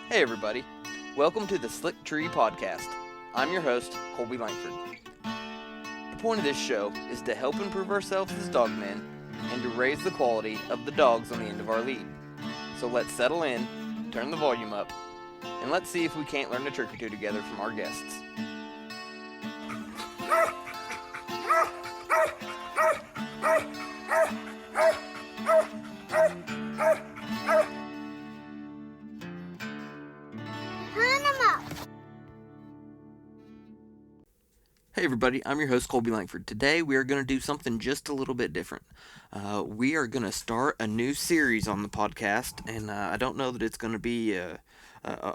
Hey everybody, welcome to the Slick Tree Podcast. I'm your host, Colby Langford. The point of this show is to help improve ourselves as dogmen and to raise the quality of the dogs on the end of our lead. So let's settle in, turn the volume up, and let's see if we can't learn a trick or two together from our guests. Hey everybody, I'm your host Colby Langford. Today we are going to do something just a little bit different. We are going to start a new series on the podcast, and I don't know that it's going to be a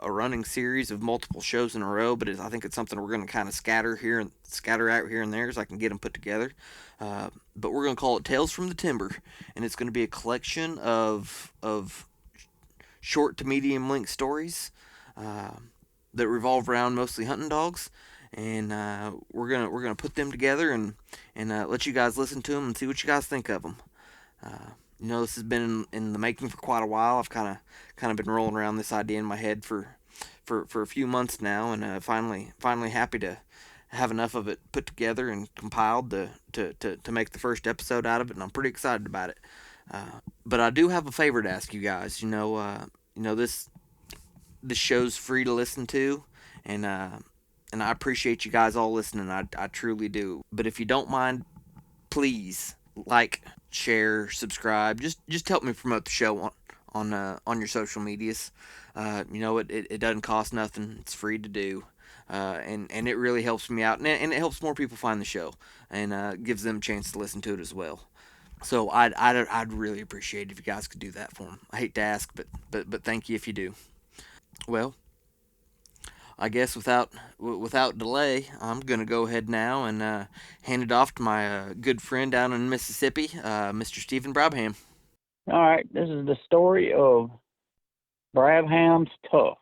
running series of multiple shows in a row, but I think it's something we're going to kind of scatter out here and there as I can get them put together. But we're going to call it Tales from the Timber, and it's going to be a collection of short to medium length stories that revolve around mostly hunting dogs, and we're gonna put them together and let you guys listen to them and see what you guys think of them. This has been in the making for quite a while. I've kind of been rolling around this idea in my head for a few months now, and finally happy to have enough of it put together and compiled to make the first episode out of it, and I'm pretty excited about it. But I do have a favor to ask you guys. This show's free to listen to, and I appreciate you guys all listening. I truly do. But if you don't mind, please like, share, subscribe. Just help me promote the show on your social medias. It doesn't cost nothing. It's free to do. And it really helps me out, and it helps more people find the show, and gives them a chance to listen to it as well. So I'd really appreciate it if you guys could do that for them. I hate to ask, but thank you if you do. Well, I guess without delay, I'm gonna go ahead now and hand it off to my good friend down in Mississippi, Mr. Steven Brabham. All right, this is the story of Brabham's Tough,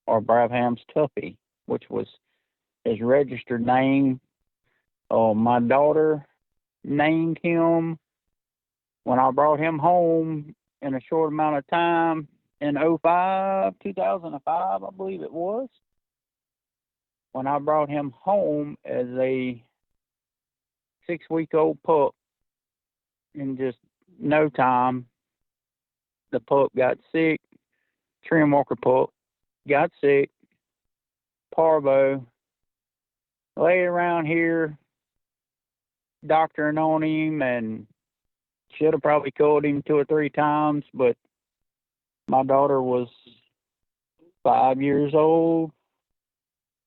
or Brabham's Tuffy, which was his registered name. My daughter named him when I brought him home in a short amount of time in 2005, I believe it was. When I brought him home as a 6-week-old pup, in just no time, the pup got sick. Trim Walker pup got sick. Parvo laid around here doctoring on him, and should have probably called him 2 or 3 times, but my daughter was 5 years old,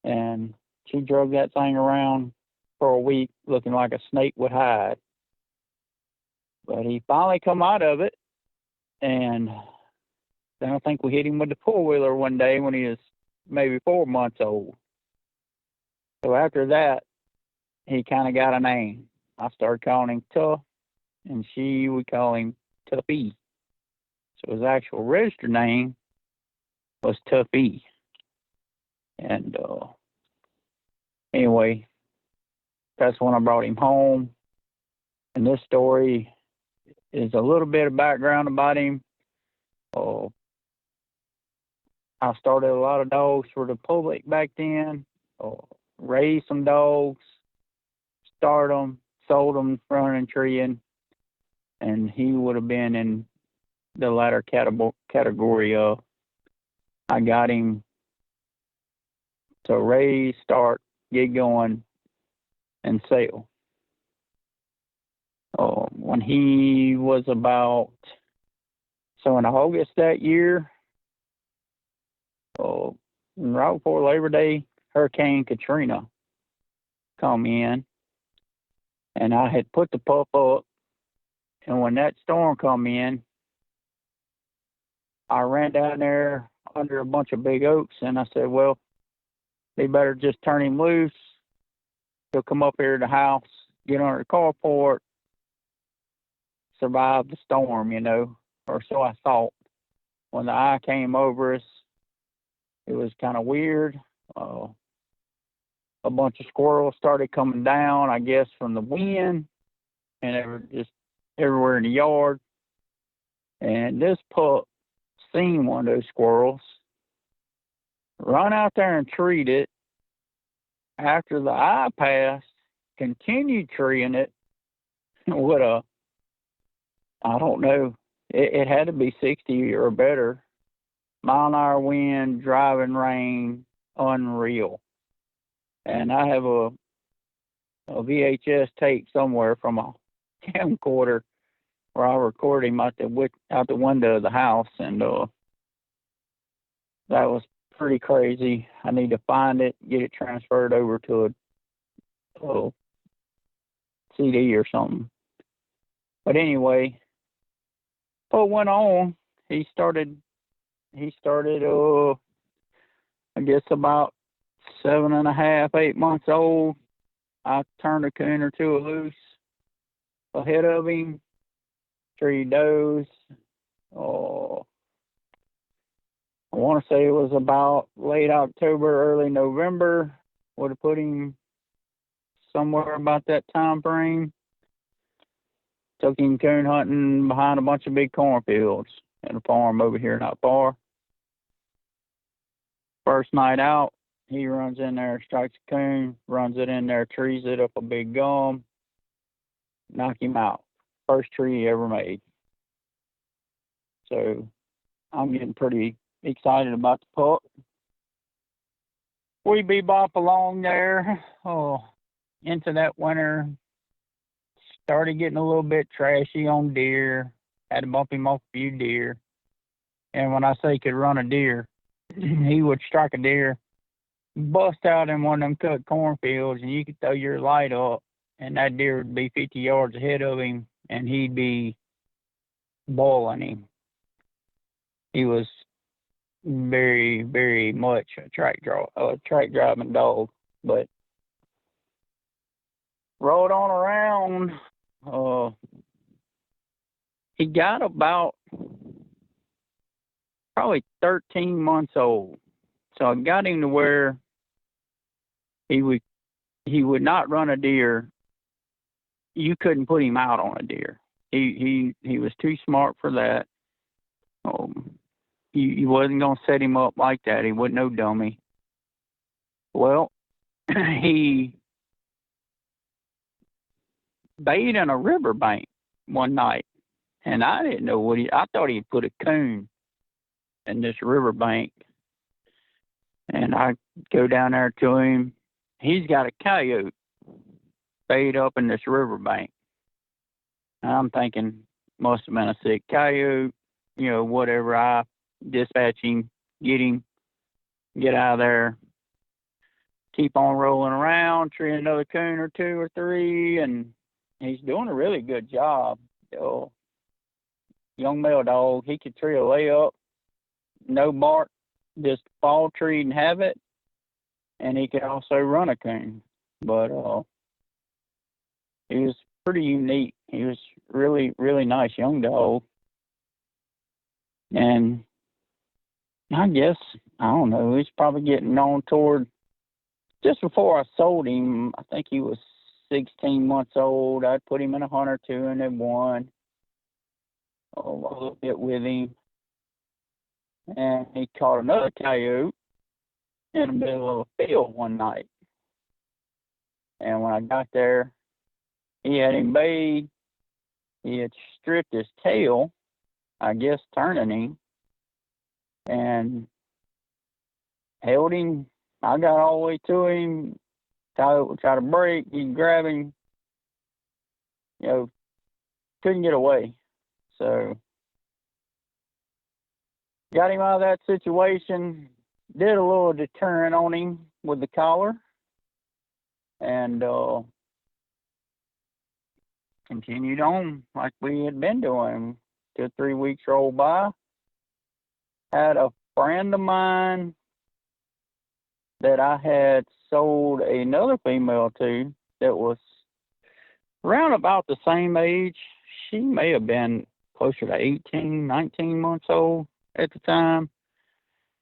and she drug that thing around for a week looking like a snake would hide. But he finally come out of it, and then I think we hit him with the four-wheeler one day when he was maybe 4 months old. So after that, he kind of got a name. I started calling him Tough, and we call him Tuffy. So his actual registered name was Tuffy. And anyway, that's when I brought him home. And this story is a little bit of background about him. I started a lot of dogs for the public back then. Raised some dogs, started them, sold them, running and treeing, and he would have been in the latter category of I got him to raise, start, get going, and sell. When he was in August that year, right before Labor Day, Hurricane Katrina come in, and I had put the pup up, and when that storm come in, I ran down there under a bunch of big oaks, and I said, well, they better just turn him loose. He'll come up here to the house, get under the carport, survive the storm, or so I thought. When the eye came over us, it was kind of weird. A bunch of squirrels started coming down, I guess, from the wind, and they were just everywhere in the yard. And this pup seen one of those squirrels run out there and treat it. After the eye passed, continued treating it with a, I don't know, it had to be 60 or better. Mile-an-hour wind, driving rain, unreal. And I have a VHS tape somewhere from a camcorder where I recorded him out the window of the house, and that was pretty crazy. I need to find it, get it transferred over to a CD or something. But anyway, what went on? He started. I guess about 7.5, 8 months old. I turned a coon or two loose ahead of him. 3 does. Oh, I want to say it was about late October, early November. Would have put him somewhere about that time frame. Took him coon hunting behind a bunch of big cornfields in a farm over here not far. First night out, he runs in there, strikes a coon, runs it in there, trees it up a big gum, knock him out. First tree he ever made. So I'm getting pretty excited about the pup. We bebop along there into that winter. Started getting a little bit trashy on deer. Had to bump him off a few deer. And when I say he could run a deer, he would strike a deer, bust out in one of them cut cornfields, and you could throw your light up, and that deer would be 50 yards ahead of him, and he'd be boiling him. He was very, very much a track driving dog. But rode on around. He got about probably 13 months old. So I got him to where he would not run a deer. You couldn't put him out on a deer. He was too smart for that. You wasn't gonna set him up like that. He wasn't no dummy. Well, he bayed in a riverbank one night, and I didn't know I thought he'd put a coon in this riverbank. And I go down there to him. He's got a coyote bayed up in this riverbank. And I'm thinking, must have been a sick coyote, whatever. I dispatch him, get out of there, keep on rolling around, tree another coon or 2 or 3, and he's doing a really good job. Young male dog, he could tree a layup, no bark, just fall tree and have it, and he could also run a coon. But he was pretty unique. He was really, really nice young dog. And I guess, I don't know, he's probably getting on toward, just before I sold him, I think he was 16 months old. I'd put him in a hunt or 2 and then one. A little bit with him. And he caught another coyote in the middle of a field one night. And when I got there, he had him bayed. He had stripped his tail, I guess turning him, and held him. I got all the way to him. Coyote would try to break. He'd grab him. Couldn't get away. So got him out of that situation. Did a little deterrent on him with the collar. And continued on like we had been doing. 2 or 3 weeks rolled by. Had a friend of mine that I had sold another female to that was around about the same age. She may have been closer to 18, 19 months old at the time.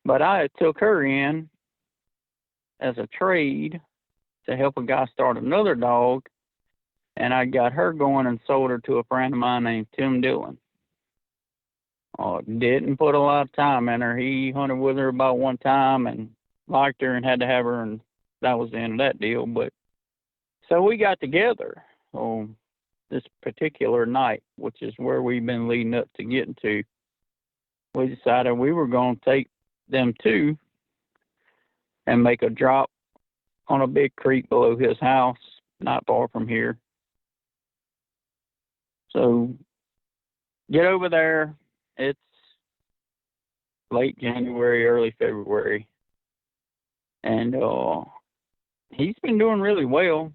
But I had took her in as a trade to help a guy start another dog. And I got her going and sold her to a friend of mine named Tim Dillon. Didn't put a lot of time in her. He hunted with her about one time, and liked her and had to have her, and that was the end of that deal. But so we got together on this particular night, which is where we've been leading up to getting to. We decided we were going to take them two and make a drop on a big creek below his house, not far from here. So get over there. It's late January, early February. And he's been doing really well.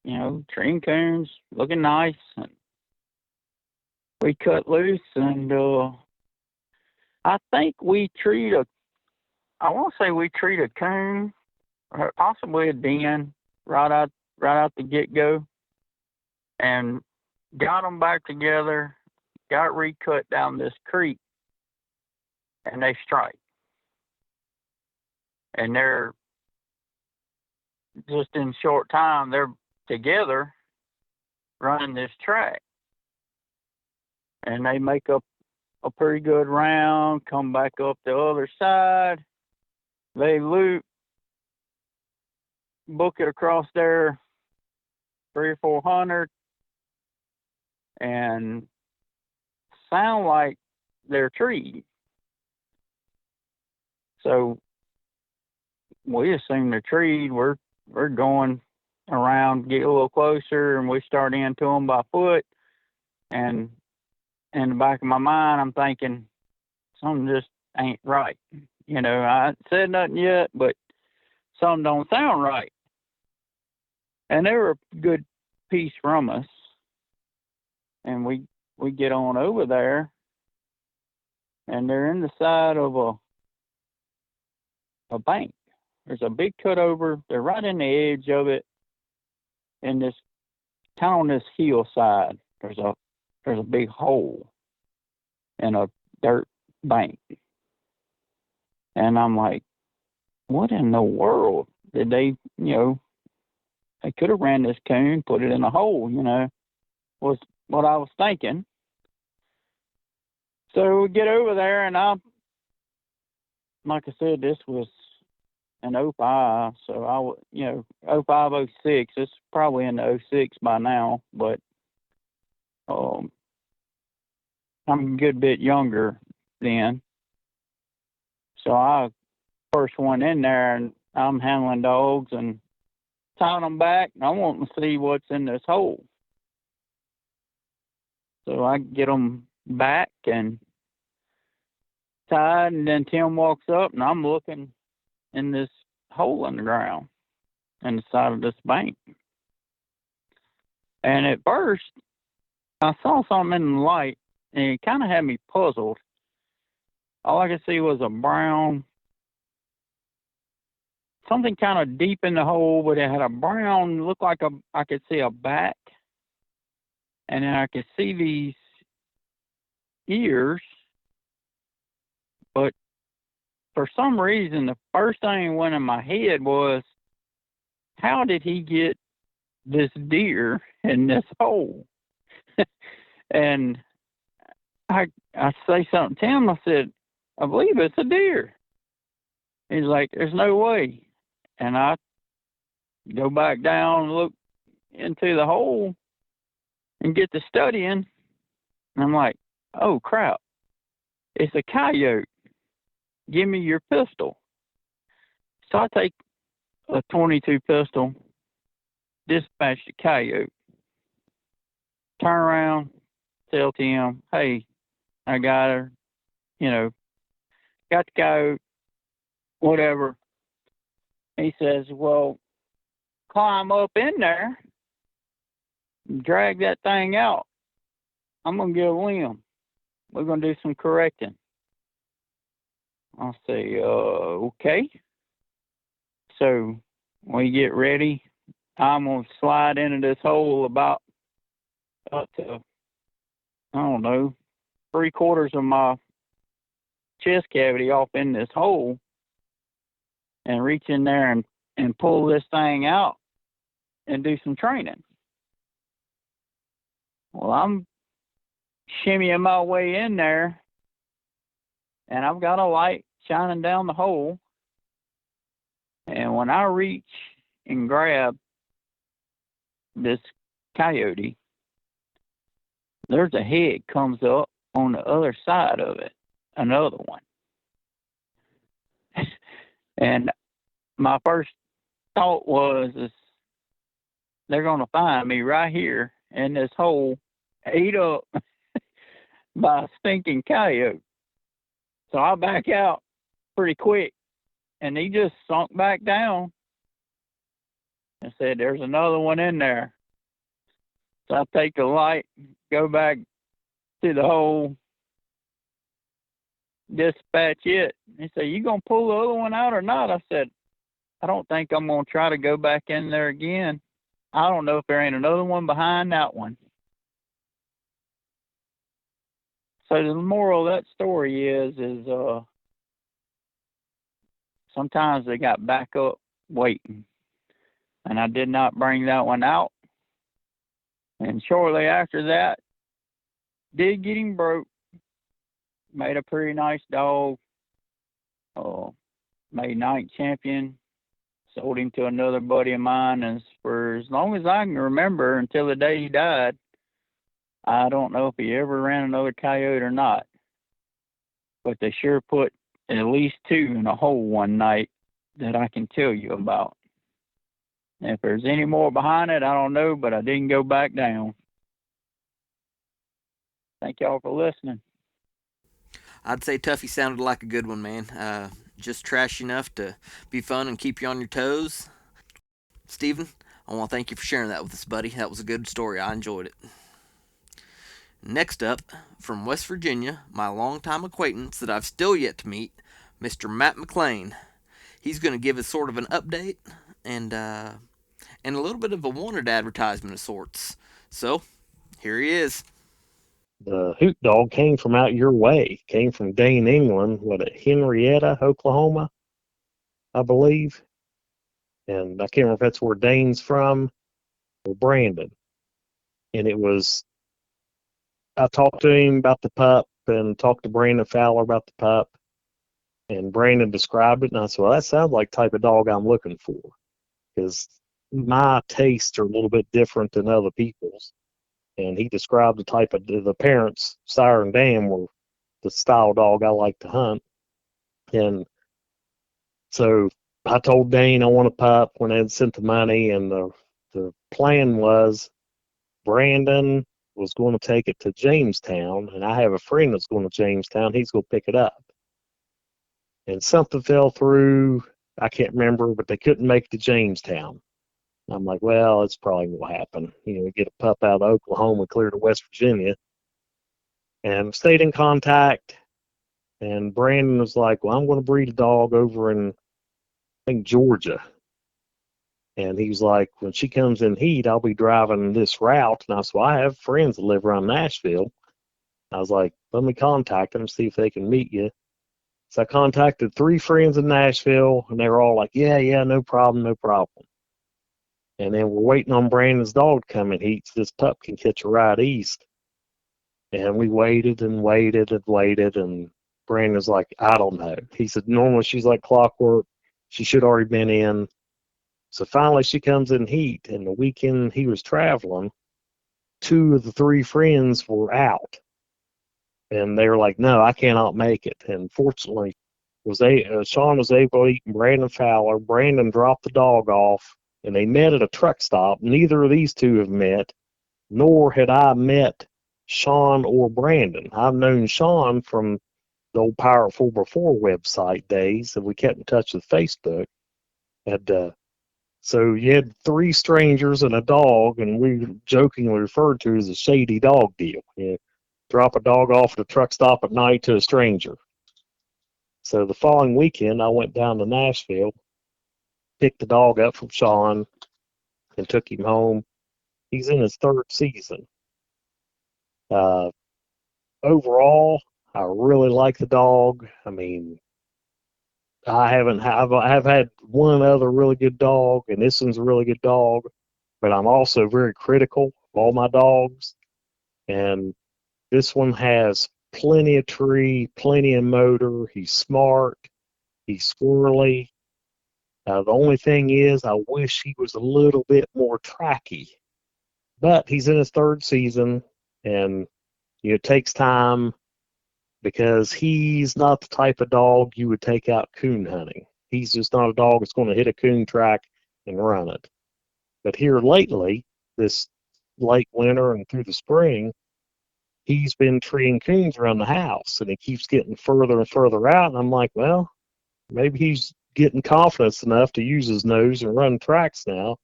You know, treeing coons, looking nice. And we cut loose, and I think we I want to say we treat a coon, or possibly a den, right out the get-go, and got them back together, got recut down this creek, and they strike. And they're just in short time, they're together running this track. And they make up a pretty good round, come back up the other side. They loop, book it across there 300 or 400, and sound like they're treed. So we assume they're treed. We're going around, get a little closer, and we start into them by foot. And in the back of my mind, I'm thinking something just ain't right. You know, I haven't said nothing yet, but something don't sound right. And they were a good piece from us. And we get on over there, and they're in the side of a bank. There's a big cutover. They're right in the edge of it, and this kind of on this hillside. There's a big hole in a dirt bank, and I'm like, what in the world did they? You know, they could have ran this coon, put it in a hole. You know, was what I was thinking. So we get over there, and like I said, this was in '05, so '05, '06. It's probably in the '06 by now, but I'm a good bit younger then. So I first one in there, and I'm handling dogs and tying them back, and I want to see what's in this hole. So I get them back and tied, and then Tim walks up, and I'm looking in this hole in the ground in the side of this bank. And at first, I saw something in the light, and it kind of had me puzzled. All I could see was a brown, something kind of deep in the hole, but it had a brown, looked like I could see a back, and then I could see these ears, but for some reason, the first thing that went in my head was, how did he get this deer in this hole? And I say something to him. I said, I believe it's a deer. He's like, there's no way. And I go back down and look into the hole and get to studying. And I'm like, oh, crap. It's a coyote. Give me your pistol. So I take a .22 pistol, dispatch the coyote, turn around, tell Tim, hey, I got her, got the coyote, whatever. He says, well, climb up in there and drag that thing out. I'm going to get a limb. We're going to do some correcting. I'll say, okay. So when you get ready, I'm going to slide into this hole about up to, I don't know, 3/4 of my chest cavity off in this hole and reach in there and pull this thing out and do some training. Well, I'm shimmying my way in there, and I've got a light shining down the hole, And when I reach and grab this coyote, there's a head comes up on the other side of it, another one. And my first thought was, is they're going to find me right here in this hole, ate up by a stinking coyote. So I back out pretty quick, and he just sunk back down and said, "There's another one in there." So I take the light, go back to the hole, dispatch it. He said, "You gonna pull the other one out or not?" I said, "I don't think I'm gonna try to go back in there again. I don't know if there ain't another one behind that one." So the moral of that story is sometimes they got backup waiting, and I did not bring that one out. And shortly after that, did get him broke. Made a pretty nice dog. Made night champion. Sold him to another buddy of mine, and for as long as I can remember, until the day he died, I don't know if he ever ran another coyote or not. But they sure put at least two in a hole one night that I can tell you about. And if there's any more behind it, I don't know, but I didn't go back down. Thank y'all for listening. I'd say Tuffy sounded like a good one, man. Just trash enough to be fun and keep you on your toes. Steven, I want to thank you for sharing that with us, buddy. That was a good story. I enjoyed it. Next up, from West Virginia, my longtime acquaintance that I've still yet to meet, Mr. Matt Mclane. He's going to give us sort of an update and a little bit of a wanted advertisement of sorts. So, here he is. The hoot dog came from out your way, came from Dane, England, Henrietta, Oklahoma, I believe. And I can't remember if that's where Dane's from or Brandon. And I talked to him about the pup and talked to Brandon Fowler about the pup. And Brandon described it, and I said, well, that sounds like the type of dog I'm looking for. Because my tastes are a little bit different than other people's. And he described the type of the parents, Sire and Dam, were the style dog I like to hunt. And so I told Dane I want a pup when I had sent the money, and the plan was Brandon was going to take it to Jamestown, and I have a friend that's going to Jamestown. He's going to pick it up. And something fell through. I can't remember, but they couldn't make it to Jamestown. I'm like, well, it's probably what happened. We get a pup out of Oklahoma, clear to West Virginia, and stayed in contact. And Brandon was like, well, I'm going to breed a dog over in, I think, Georgia. And he was like, when she comes in heat, I'll be driving this route. And I said, well, I have friends that live around Nashville. I was like, let me contact them, see if they can meet you. So I contacted 3 friends in Nashville, and they were all like, yeah, no problem, no problem. And then we're waiting on Brandon's dog to come in heat so this pup can catch a ride east. And we waited and waited and waited, and Brandon's like, I don't know. He said, normally she's like clockwork. She should already been in. So finally she comes in heat, and the weekend he was traveling, 2 of the 3 friends were out. And they were like, no, I cannot make it. And fortunately, Sean was able to eat Brandon Fowler. Brandon dropped the dog off, and they met at a truck stop. Neither of these 2 have met, nor had I met Sean or Brandon. I've known Sean from the old Pirate 4x4 website days, and we kept in touch with Facebook. So you had 3 strangers and a dog, and we jokingly referred to it as a shady dog deal. Drop a dog off at a truck stop at night to a stranger. So the following weekend, I went down to Nashville, picked the dog up from Sean, and took him home. He's in his 3rd season. Overall, I really like the dog. I mean, I've had one other really good dog, and this one's a really good dog, but I'm also very critical of all my dogs. And this one has plenty of tree, plenty of motor. He's smart. He's squirrely. The only thing is, I wish he was a little bit more tracky. But he's in his third season, and it takes time because he's not the type of dog you would take out coon hunting. He's just not a dog that's going to hit a coon track and run it. But here lately, this late winter and through the spring, he's been treeing coons around the house, and he keeps getting further and further out. And I'm like, well, maybe he's getting confidence enough to use his nose and run tracks now.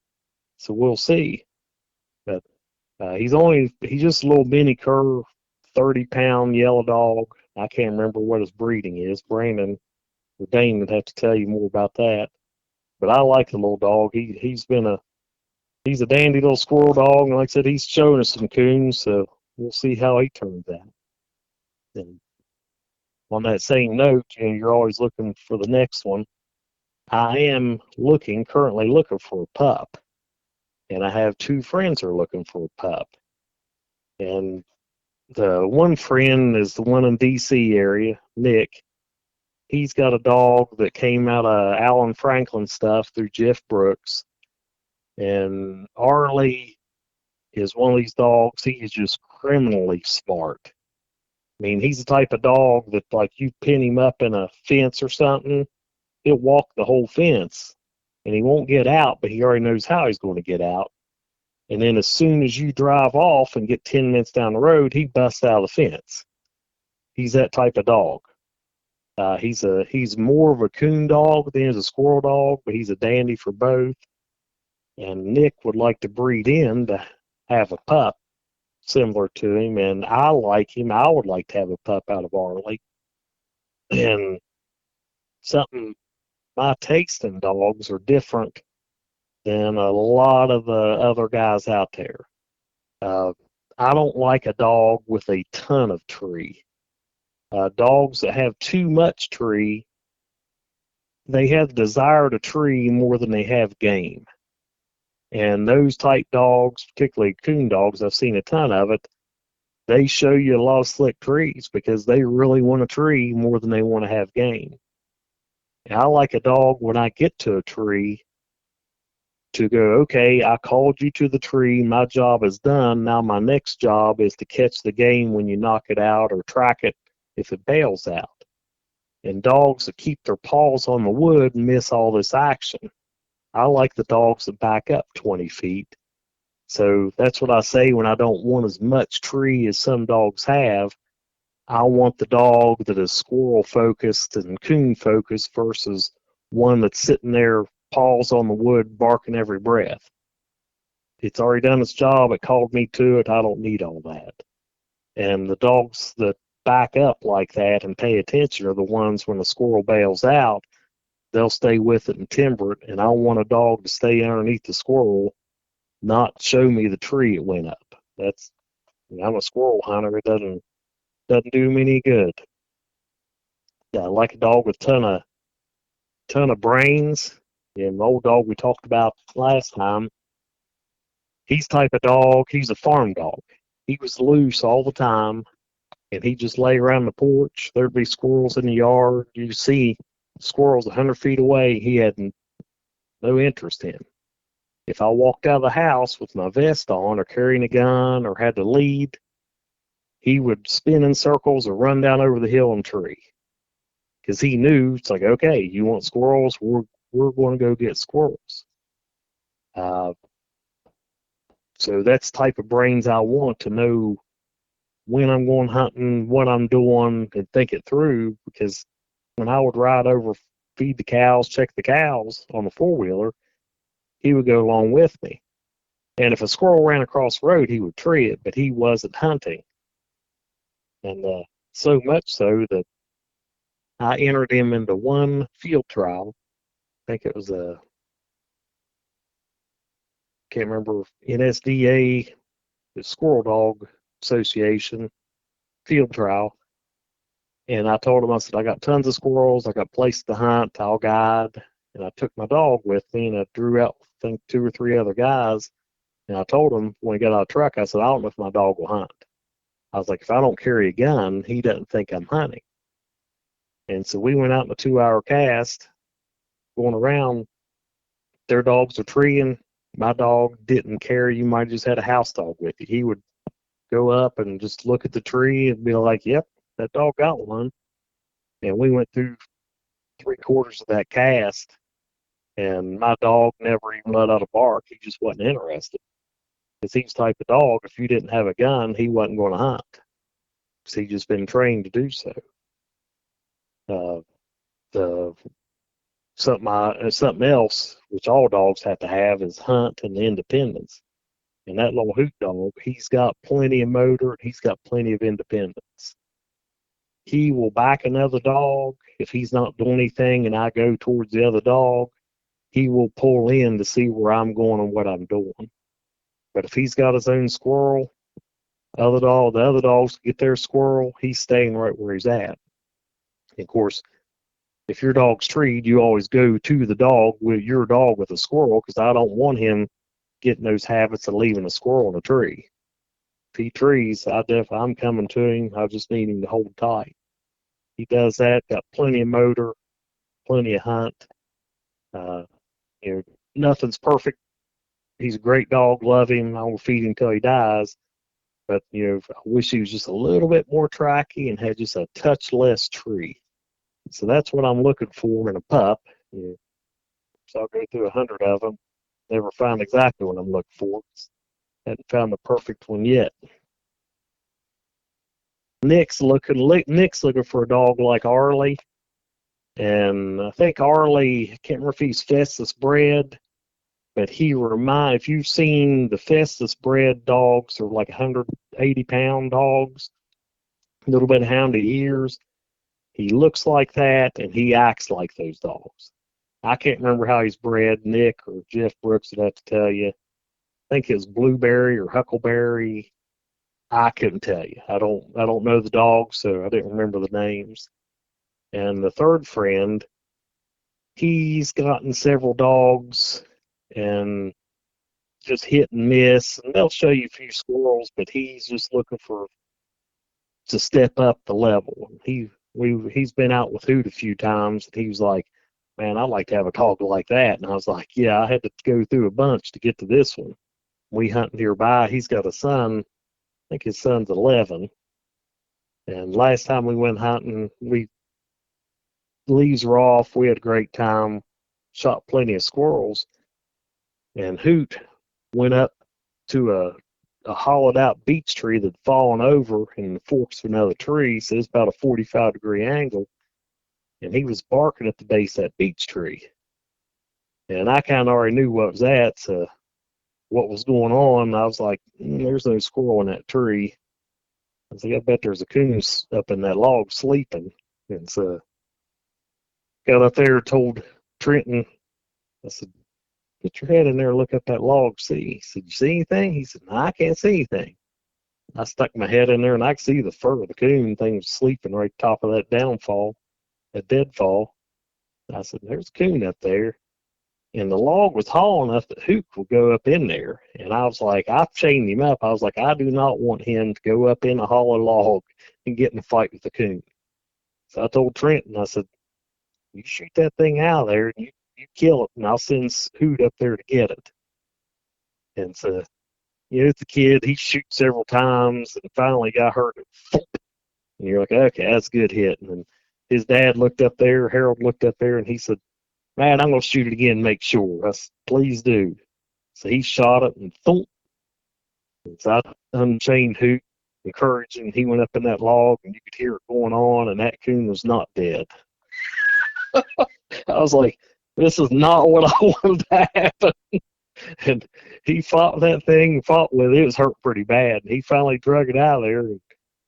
So we'll see. But he's just a little mini cur, 30-pound yellow dog. I can't remember what his breeding is. Brandon or Dane would have to tell you more about that. But I like the little dog. He's a dandy little squirrel dog, and like I said, he's showing us some coons, so we'll see how he turns out. And on that same note, you're always looking for the next one. I am currently looking for a pup, and I have two friends who are looking for a pup. And the one friend is the one in D.C. area, Nick. He's got a dog that came out of Alan Franklin stuff through Jeff Brooks. And Arlie is one of these dogs. He is just criminally smart. I mean, he's the type of dog that, like, you pin him up in a fence or something, he'll walk the whole fence, and he won't get out, but he already knows how he's going to get out. And then as soon as you drive off and get 10 minutes down the road, he busts out of the fence. He's that type of dog. He's more of a coon dog than he's a squirrel dog, but he's a dandy for both. And Nick would like to breed in to have a pup similar to him, and I like him. I would like to have a pup out of Arlie. And my taste in dogs are different than a lot of the other guys out there. Uh, I don't like a dog with a ton of tree. Dogs that have too much tree, they have the desire to tree more than they have game. And those type dogs, particularly coon dogs, I've seen a ton of it, they show you a lot of slick trees because they really want a tree more than they want to have game. And I like a dog when I get to a tree to go, okay, I called you to the tree, my job is done. Now my next job is to catch the game when you knock it out or track it if it bails out. And dogs that keep their paws on the wood miss all this action. I like the dogs that back up 20 feet. So that's what I say when I don't want as much tree as some dogs have. I want the dog that is squirrel focused and coon focused versus one that's sitting there, paws on the wood, barking every breath. It's already done its job. It called me to it. I don't need all that. And the dogs that back up like that and pay attention are the ones when the squirrel bails out, they'll stay with it and timber it. And I want a dog to stay underneath the squirrel, not show me the tree it went up. I'm a squirrel hunter. It doesn't do me any good. Yeah, I like a dog with ton of brains. Yeah, my old dog we talked about last time, he's type of dog, he's a farm dog. He was loose all the time, and he'd just lay around the porch. There'd be squirrels in the yard. You see squirrels 100 feet away, he had no interest in. If I walked out of the house with my vest on or carrying a gun or had to lead, he would spin in circles or run down over the hill and tree. Because he knew, it's like, okay, you want squirrels? We're going to go get squirrels. So that's the type of brains I want, to know when I'm going hunting, what I'm doing, and think it through. Because when I would ride over, feed the cows, check the cows on the four-wheeler, he would go along with me. And if a squirrel ran across the road, he would tree it, but he wasn't hunting. And so much so that I entered him into one field trial. I think it was can't remember, NSDA, the Squirrel Dog Association field trial. And I told him, I said, I got tons of squirrels. I got places to hunt. I'll guide. And I took my dog with me, and I drew out, I think, 2 or 3 other guys. And I told him when he got out of the truck, I said, I don't know if my dog will hunt. I was like, if I don't carry a gun, he doesn't think I'm hunting. And so we went out in a 2-hour cast, going around their dogs are treeing, my dog didn't care. You might have just had a house dog with you. He would go up and just look at the tree and be like, "Yep, that dog got one." And we went through 3/4 of that cast, and my dog never even let out a bark. He just wasn't interested. Because he's the type of dog, if you didn't have a gun, he wasn't going to hunt. Because he just been trained to do so. Uh, the something else which all dogs have to have is hunt and independence. And that little hoot dog, he's got plenty of motor and he's got plenty of independence. He will back another dog if he's not doing anything and I go towards the other dog. He will pull in to see where I'm going and what I'm doing. But if he's got his own squirrel, the other dogs get their squirrel, he's staying right where he's at. And of course, if your dog's treed, you always go to the dog with your dog with a squirrel because I don't want him getting those habits of leaving a squirrel in a tree. If he trees, I'm coming to him. I just need him to hold tight. He does that. Got plenty of motor, plenty of hunt. Uh, you know, nothing's perfect. He's a great dog. Love him. I will feed him till he dies. But I wish he was just a little bit more tracky and had just a touch less tree. So that's what I'm looking for in a pup. So I'll go through 100 of them. Never find exactly what I'm looking for. Hadn't found the perfect one yet. Nick's looking for a dog like Arlie, and I think Arlie, I can't remember if he's Festus bred, but if you've seen the Festus bred dogs, they're like 180-pound dogs, a little bit of hounded ears. He looks like that, and he acts like those dogs. I can't remember how he's bred. Nick or Jeff Brooks would have to tell you. I think it's Blueberry or Huckleberry. I couldn't tell you. I don't know the dogs, so I didn't remember the names. And the third friend, he's gotten several dogs and just hit and miss. And they'll show you a few squirrels, but he's just looking for to step up the level. He's been out with Hoot a few times, and he was like, "Man, I'd like to have a dog like that." And I was like, "Yeah, I had to go through a bunch to get to this one." We hunt nearby. He's got a son. I think his son's 11. And last time we went hunting, leaves were off. We had a great time. Shot plenty of squirrels. And Hoot went up to a hollowed out beech tree that'd fallen over in the forks of another tree. So it's about a 45-degree angle. And he was barking at the base of that beech tree. And I kind of already knew what was at, so what was going on. I was like, there's no squirrel in that tree. I was like, I bet there's a coon up in that log sleeping. And so got up there, told Trenton, I said, "Get your head in there and look up that log, see." He said, "You see anything?" He said, "No, I can't see anything." I stuck my head in there and I could see the fur of the coon thing was sleeping right top of that deadfall. I said, "There's a coon up there." And the log was tall enough that Hook would go up in there. And I was like, I chained him up. I was like, I do not want him to go up in a hollow log and get in a fight with the coon. So I told Trenton, I said, "You shoot that thing out of there, and you kill it, and I'll send Hoot up there to get it." And so, it's a kid. He shoots several times and finally got hurt. And you're like, okay, that's a good hit. And then his dad looked up there, Harold looked up there, and he said, "Man, I'm going to shoot it again and make sure." I said, "Please do." So he shot it and thump. And so I unchained Hoot, encouraged him. He went up in that log and you could hear it going on, and that coon was not dead. I was like, this is not what I wanted to happen. And he fought that thing, fought with it. It was hurt pretty bad. And he finally drug it out of there and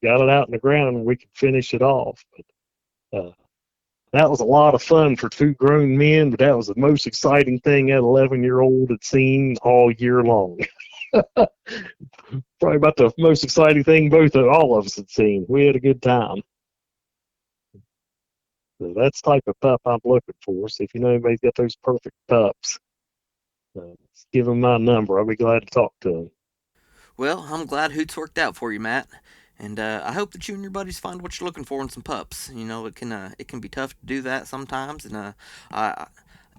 got it out in the ground, and we could finish it off. But that was a lot of fun for two grown men, but that was the most exciting thing that 11-year-old had seen all year long. Probably about the most exciting thing all of us had seen. We had a good time. So that's the type of pup I'm looking for. So if you know anybody's got those perfect pups, give them my number. I'll be glad to talk to them. Well, I'm glad Hoots worked out for you, Matt. And I hope that you and your buddies find what you're looking for in some pups. It can be tough to do that sometimes, and I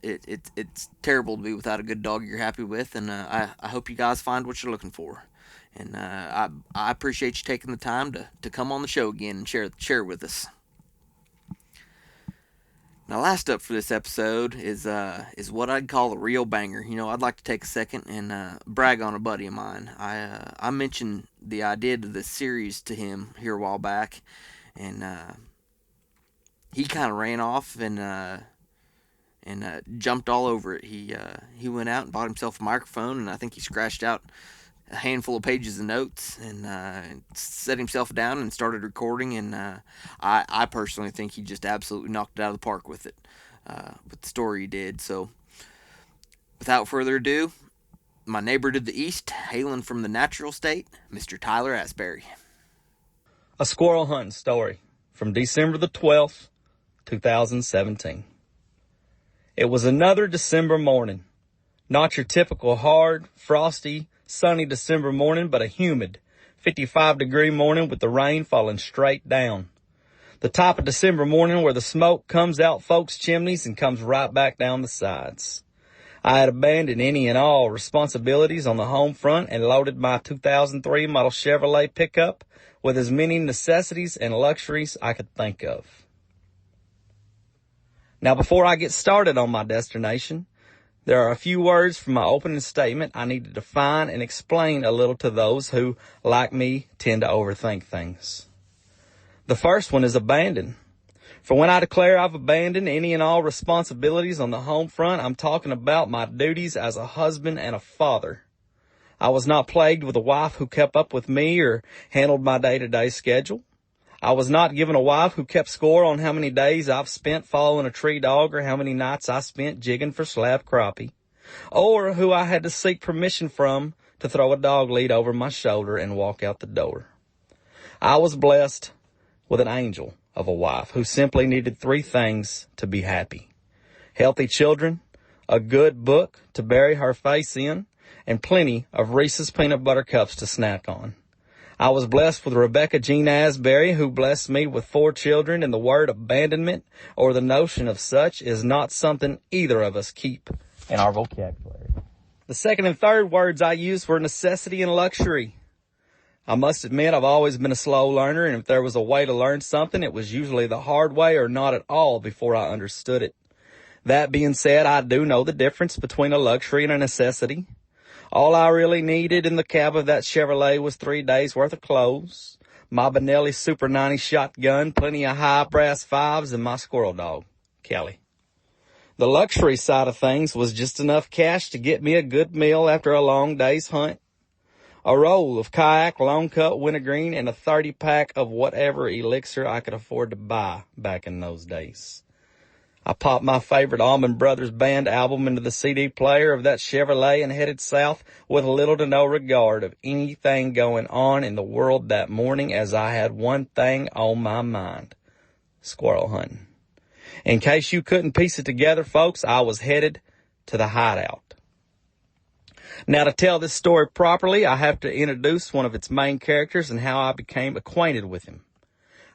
it's terrible to be without a good dog you're happy with, and I hope you guys find what you're looking for. And I appreciate you taking the time to come on the show again and share with us. Now, last up for this episode is what I'd call a real banger. You know, I'd like to take a second and brag on a buddy of mine. I mentioned the idea to this series to him here a while back, and he kind of ran off and jumped all over it. He went out and bought himself a microphone, and I think he scratched out a handful of pages of notes and set himself down and started recording. And I personally think he just absolutely knocked it out of the park with it, with the story he did. So, without further ado, my neighbor to the east, hailing from the natural state, Mr. Tyler Asberry. A squirrel hunting story from December the 12th, 2017. It was another December morning. Not your typical hard, frosty, sunny December morning, but a humid 55-degree morning with the rain falling straight down. The type of December morning where the smoke comes out folks' chimneys and comes right back down the sides. I had abandoned any and all responsibilities on the home front and loaded my 2003 model Chevrolet pickup with as many necessities and luxuries I could think of. Now, before I get started on my destination, there are a few words from my opening statement I need to define and explain a little to those who, like me, tend to overthink things. The first one is abandon. For when I declare I've abandoned any and all responsibilities on the home front, I'm talking about my duties as a husband and a father. I was not plagued with a wife who kept up with me or handled my day-to-day schedule. I was not given a wife who kept score on how many days I've spent following a tree dog or how many nights I spent jigging for slab crappie, or who I had to seek permission from to throw a dog lead over my shoulder and walk out the door. I was blessed with an angel of a wife who simply needed three things to be happy: healthy children, a good book to bury her face in, and plenty of Reese's peanut butter cups to snack on. I was blessed with Rebecca Jean Asberry, who blessed me with 4 children, and the word abandonment or the notion of such is not something either of us keep in our vocabulary. The second and third words I used were necessity and luxury. I must admit I've always been a slow learner, and if there was a way to learn something, it was usually the hard way or not at all before I understood it. That being said, I do know the difference between a luxury and a necessity. All I really needed in the cab of that Chevrolet was 3 days' worth of clothes, my Benelli Super 90 shotgun, plenty of high brass 5s, and my squirrel dog, Kelly. The luxury side of things was just enough cash to get me a good meal after a long day's hunt, a roll of kayak, long cut wintergreen, and a 30-pack of whatever elixir I could afford to buy back in those days. I popped my favorite Allman Brothers Band album into the CD player of that Chevrolet and headed south with little to no regard of anything going on in the world that morning, as I had one thing on my mind: squirrel hunting. In case you couldn't piece it together, folks, I was headed to the hideout. Now, to tell this story properly, I have to introduce one of its main characters and how I became acquainted with him.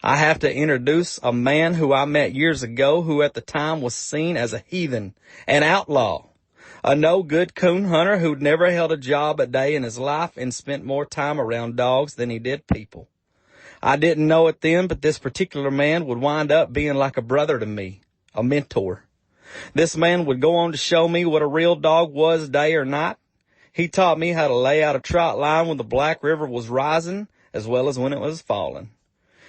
I have to introduce a man who I met years ago who at the time was seen as a heathen, an outlaw, a no-good coon hunter who'd never held a job a day in his life and spent more time around dogs than he did people. I didn't know it then, but this particular man would wind up being like a brother to me, a mentor. This man would go on to show me what a real dog was day or night. He taught me how to lay out a trot line when the Black River was rising as well as when it was falling.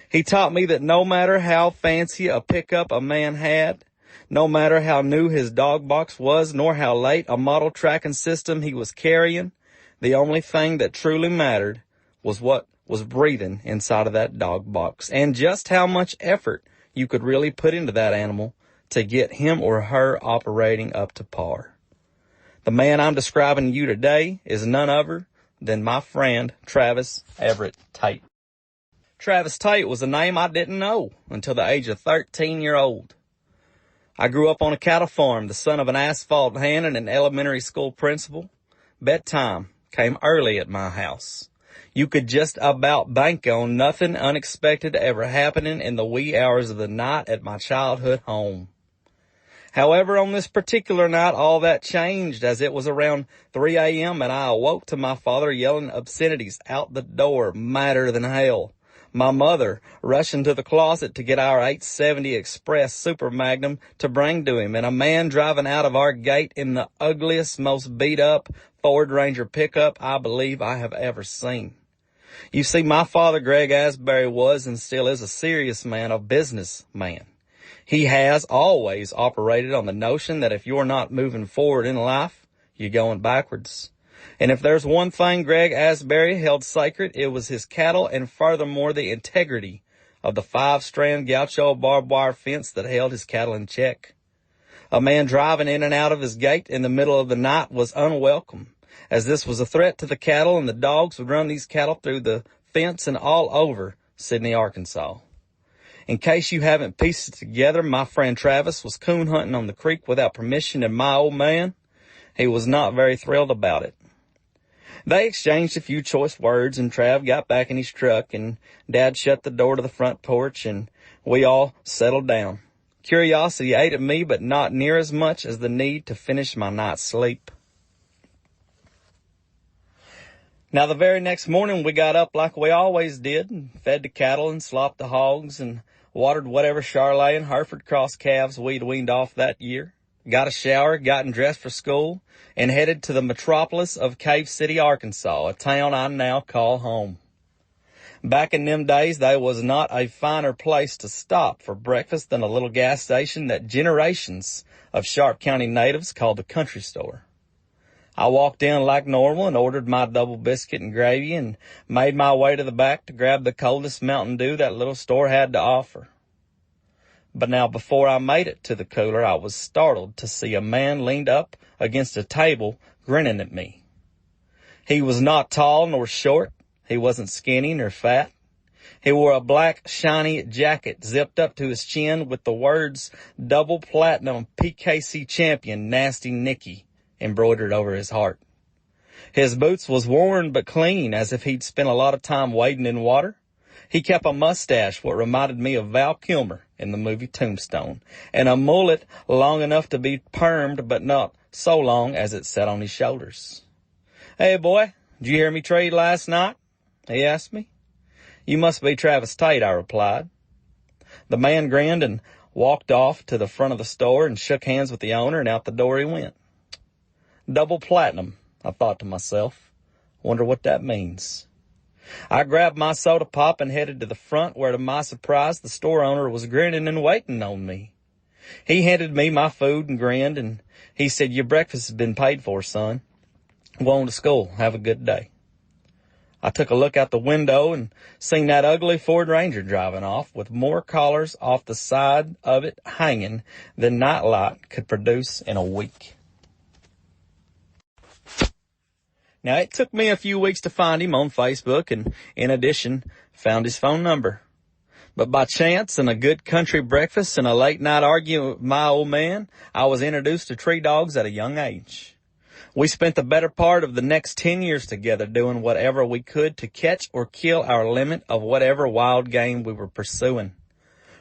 He taught me that no matter how fancy a pickup a man had, no matter how new his dog box was, nor how late a model tracking system he was carrying, the only thing that truly mattered was what was breathing inside of that dog box, and just how much effort you could really put into that animal to get him or her operating up to par. The man I'm describing to you today is none other than my friend Travis Everett Tate. Travis Tate was a name I didn't know until the age of 13-year-old. I grew up on a cattle farm, the son of an asphalt hand and an elementary school principal. Bedtime came early at my house. You could just about bank on nothing unexpected ever happening in the wee hours of the night at my childhood home. However, on this particular night, all that changed as it was around 3 a.m. and I awoke to my father yelling obscenities out the door, madder than hell. My mother rushing to the closet to get our 870 Express Super Magnum to bring to him, and a man driving out of our gate in the ugliest, most beat-up Ford Ranger pickup I believe I have ever seen. You see, my father, Greg Asberry, was and still is a serious man, a businessman. He has always operated on the notion that if you're not moving forward in life, you're going backwards. And if there's one thing Greg Asberry held sacred, it was his cattle and furthermore the integrity of the 5-strand gaucho barbed wire fence that held his cattle in check. A man driving in and out of his gate in the middle of the night was unwelcome, as this was a threat to the cattle and the dogs would run these cattle through the fence and all over Sidney, Arkansas. In case you haven't pieced it together, my friend Travis was coon hunting on the creek without permission, and my old man, he was not very thrilled about it. They exchanged a few choice words, and Trav got back in his truck, and Dad shut the door to the front porch, and we all settled down. Curiosity ate at me, but not near as much as the need to finish my night's sleep. Now, the very next morning, we got up like we always did, and fed the cattle and slopped the hogs and watered whatever Charolais and Hereford Cross calves we'd weaned off that year. Got a shower, gotten dressed for school, and headed to the metropolis of Cave City, Arkansas, a town I now call home. Back in them days, there was not a finer place to stop for breakfast than a little gas station that generations of Sharp County natives called the country store. I walked in like normal and ordered my double biscuit and gravy and made my way to the back to grab the coldest Mountain Dew that little store had to offer. But now, before I made it to the cooler, I was startled to see a man leaned up against a table grinning at me. He was not tall nor short. He wasn't skinny nor fat. He wore a black, shiny jacket zipped up to his chin with the words "Double Platinum PKC Champion Nasty Nicky" embroidered over his heart. His boots was worn but clean, as if he'd spent a lot of time wading in water. He kept a mustache what reminded me of Val Kilmer in the movie Tombstone, and a mullet long enough to be permed but not so long as it sat on his shoulders. "Hey, boy, did you hear me trade last night?" he asked me. "You must be Travis Tate," I replied. The man grinned and walked off to the front of the store and shook hands with the owner, and out the door he went. Double platinum, I thought to myself. Wonder what that means. I grabbed my soda pop and headed to the front, where to my surprise the store owner was grinning and waiting on me. He handed me my food and grinned, and he said, "Your breakfast has been paid for, son. Go on to school. Have a good day." I took a look out the window and seen that ugly Ford Ranger driving off with more collars off the side of it hanging than nightlight could produce in a week. Now, it took me a few weeks to find him on Facebook, and in addition, found his phone number. But by chance and a good country breakfast and a late night argument with my old man, I was introduced to tree dogs at a young age. We spent the better part of the next 10 years together doing whatever we could to catch or kill our limit of whatever wild game we were pursuing.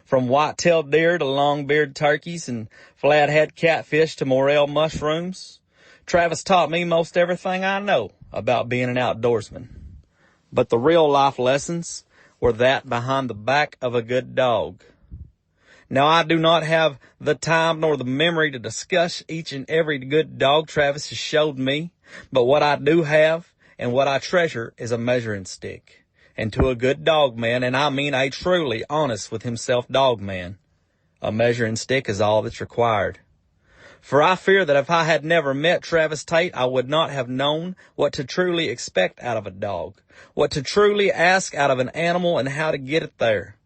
From white-tailed deer to long-bearded turkeys and flathead catfish to morel mushrooms, Travis taught me most everything I know about being an outdoorsman. But the real life lessons were that behind the back of a good dog. Now, I do not have the time nor the memory to discuss each and every good dog Travis has showed me, but what I do have and what I treasure is a measuring stick. And to a good dog man, and I mean a truly honest with himself dog man, a measuring stick is all that's required. For I fear that if I had never met Travis Tate, I would not have known what to truly expect out of a dog, what to truly ask out of an animal, and how to get it there.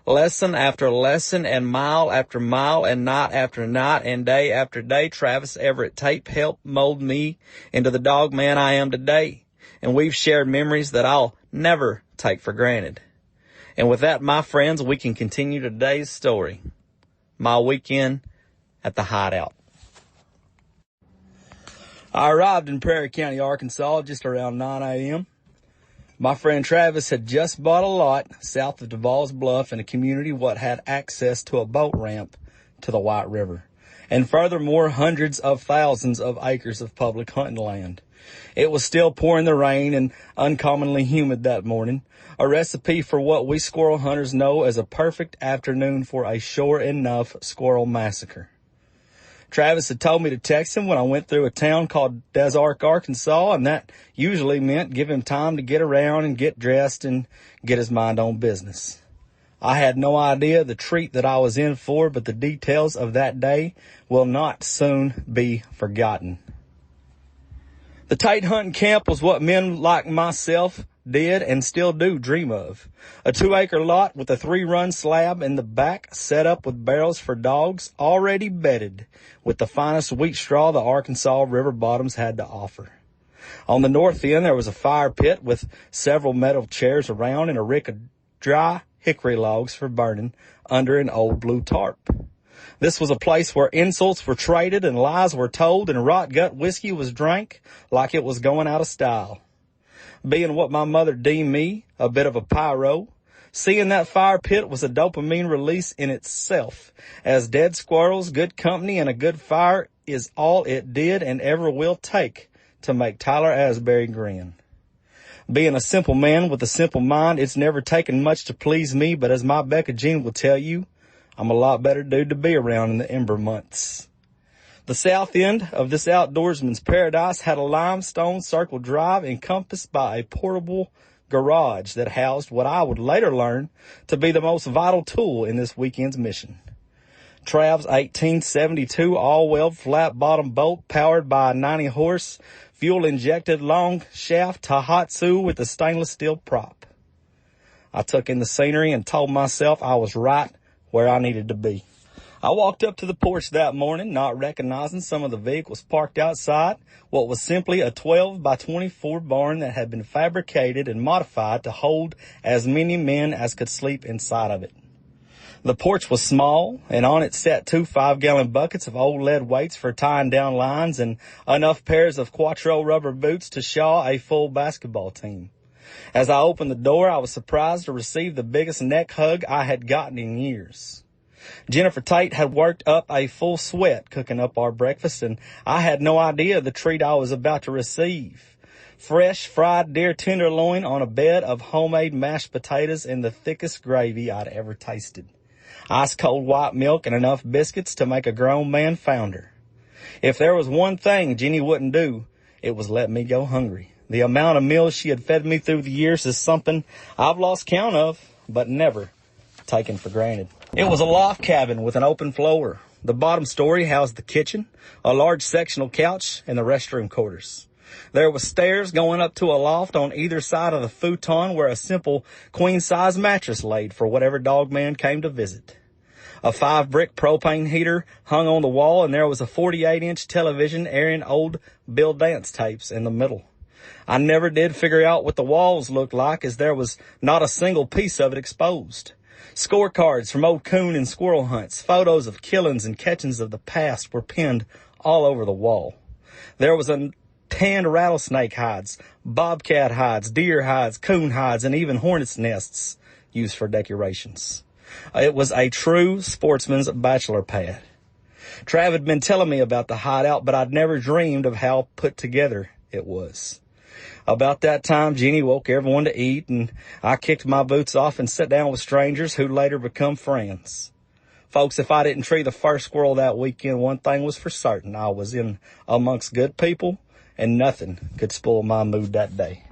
Lesson after lesson and mile after mile and night after night and day after day, Travis Everett Tate helped mold me into the dog man I am today. And we've shared memories that I'll never take for granted. And with that, my friends, we can continue today's story. My weekend at the hideout. I arrived in Prairie County, Arkansas just around 9 a.m. My friend Travis had just bought a lot south of Duval's Bluff in a community what had access to a boat ramp to the White River. and furthermore hundreds of thousands of acres of public hunting land. It was still pouring the rain and uncommonly humid that morning, a recipe for what we squirrel hunters know as a perfect afternoon for a sure enough squirrel massacre. Travis had told me to text him when I went through a town called Des Arc, Arkansas, and that usually meant give him time to get around and get dressed and get his mind on business. I had no idea the treat that I was in for, but the details of that day will not soon be forgotten. The Tate hunting camp was what men like myself did and still do dream of. A 2-acre lot with a 3-run slab in the back set up with barrels for dogs already bedded with the finest wheat straw the Arkansas river bottoms had to offer. On the north end there was a fire pit with several metal chairs around and a rick of dry hickory logs for burning under an old blue tarp. This was a place where insults were traded and lies were told and rot gut whiskey was drank like it was going out of style. Being what my mother deemed me, a bit of a pyro, seeing that fire pit was a dopamine release in itself, as dead squirrels, good company, and a good fire is all it did and ever will take to make Tyler Asberry grin. Being a simple man with a simple mind, it's never taken much to please me, but as my Becca Jean will tell you, I'm a lot better dude to be around in the ember months. The south end of this outdoorsman's paradise had a limestone circle drive encompassed by a portable garage that housed what I would later learn to be the most vital tool in this weekend's mission. Trav's 1872 all-wheel flat-bottom boat powered by a 90-horse, fuel-injected long shaft Tahatsu with a stainless steel prop. I took in the scenery and told myself I was right where I needed to be. I walked up to the porch that morning, not recognizing some of the vehicles parked outside what was simply a 12 by 24 barn that had been fabricated and modified to hold as many men as could sleep inside of it. The porch was small, and on it sat 2 5-gallon buckets of old lead weights for tying down lines and enough pairs of Quattro rubber boots to shaw a full basketball team. As I opened the door, I was surprised to receive the biggest neck hug I had gotten in years. Jennifer Tate had worked up a full sweat cooking up our breakfast, and I had no idea the treat I was about to receive. Fresh fried deer tenderloin on a bed of homemade mashed potatoes in the thickest gravy I'd ever tasted. Ice cold white milk and enough biscuits to make a grown man founder. If there was one thing Jenny wouldn't do, it was let me go hungry. The amount of meals she had fed me through the years is something I've lost count of, but never taken for granted. It was a loft cabin with an open floor. The bottom story housed the kitchen, a large sectional couch, and the restroom quarters. There was stairs going up to a loft on either side of the futon where a simple queen-size mattress laid for whatever dog man came to visit. A 5-brick propane heater hung on the wall, and there was a 48-inch television airing old Bill Dance tapes in the middle. I never did figure out what the walls looked like, as there was not a single piece of it exposed. Scorecards from old coon and squirrel hunts, photos of killings and catchings of the past were pinned all over the wall. There was a tanned rattlesnake hides, bobcat hides, deer hides, coon hides, and even hornets' nests used for decorations. It was a true sportsman's bachelor pad. Trav had been telling me about the hideout, but I'd never dreamed of how put together it was. About that time, Jenny woke everyone to eat, and I kicked my boots off and sat down with strangers who later become friends. Folks, if I didn't tree the first squirrel that weekend, one thing was for certain. I was in amongst good people, and nothing could spoil my mood that day.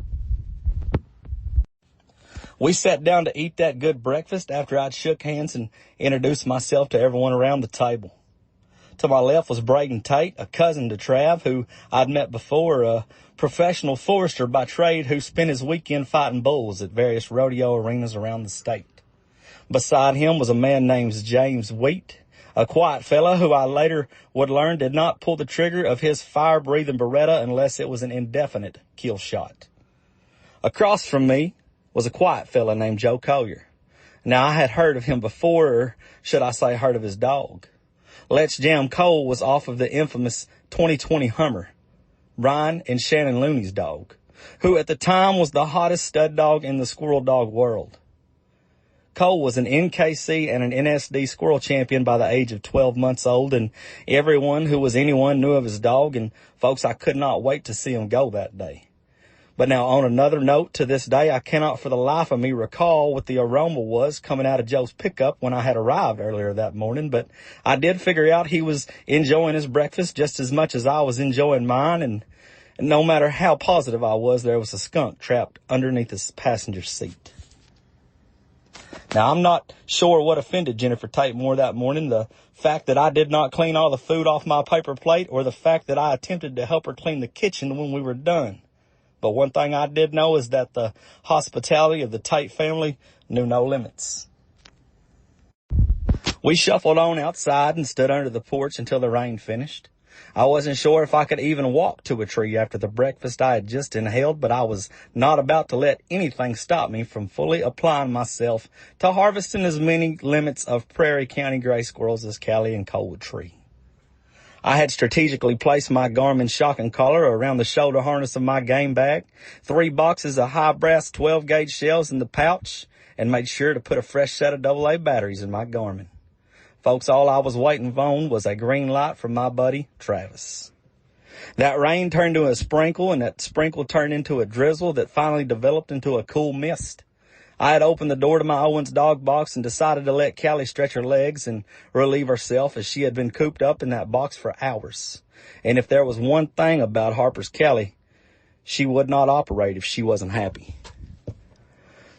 We sat down to eat that good breakfast after I'd shook hands and introduced myself to everyone around the table. To my left was Braden Tate, a cousin to Trav, who I'd met before, a professional forester by trade who spent his weekend fighting bulls at various rodeo arenas around the state. Beside him was a man named James Wheat, a quiet fellow who I later would learn did not pull the trigger of his fire-breathing Beretta unless it was an indefinite kill shot. Across from me was a quiet fellow named Joe Collier. Now, I had heard of him before, or should I say heard of his dog. Let's Jam Cole was off of the infamous 2020 Hummer, Brian and Shannon Looney's dog, who at the time was the hottest stud dog in the squirrel dog world. Cole was an NKC and an NSD squirrel champion by the age of 12 months old, and everyone who was anyone knew of his dog, and folks, I could not wait to see him go that day. But now, on another note, to this day, I cannot for the life of me recall what the aroma was coming out of Joe's pickup when I had arrived earlier that morning, but I did figure out he was enjoying his breakfast just as much as I was enjoying mine, and no matter how positive I was, there was a skunk trapped underneath his passenger seat. Now, I'm not sure what offended Jennifer Tate more that morning, the fact that I did not clean all the food off my paper plate or the fact that I attempted to help her clean the kitchen when we were done. But one thing I did know is that the hospitality of the Tate family knew no limits. We shuffled on outside and stood under the porch until the rain finished. I wasn't sure if I could even walk to a tree after the breakfast I had just inhaled, but I was not about to let anything stop me from fully applying myself to harvesting as many limits of Prairie County gray squirrels as Callie and Cole would tree. I had strategically placed my Garmin shocking collar around the shoulder harness of my game bag, 3 boxes of high brass 12-gauge shells in the pouch, and made sure to put a fresh set of AA batteries in my Garmin. Folks, all I was waiting on was a green light from my buddy, Travis. That rain turned to a sprinkle, and that sprinkle turned into a drizzle that finally developed into a cool mist. I had opened the door to my Owens dog box and decided to let Callie stretch her legs and relieve herself, as she had been cooped up in that box for hours. And if there was one thing about Harper's Callie, she would not operate if she wasn't happy.